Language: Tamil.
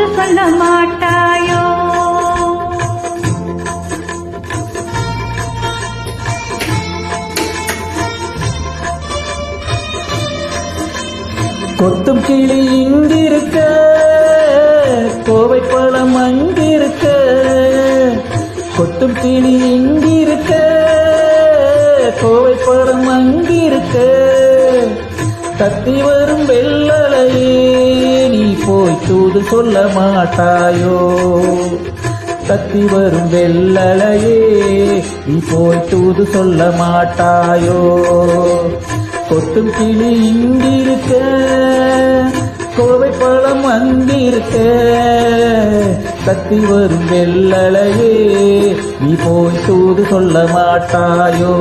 தூது சொல்ல மாட்டாயோ? கொத்தும் கிளி இங்கிருக்க, கோவை பழம் அங்கிருக்க. கொத்தும் கிளி இங்கிருக்க, கோவை பழம் அங்கிருக்க. தத்தி வரும் வெள்ளலையே நீ போய் தூது சொல்ல மாட்டாயோ? தத்தி வரும் வெள்ளலையே நீ போய் தூது சொல்ல மாட்டாயோ? கொத்தும் கிளி இங்கிருக்க, கோவை பழம் அங்கிருக்க. தத்தி வரும் வெள்ளலையே நீ போய் தூது சொல்ல மாட்டாயோ?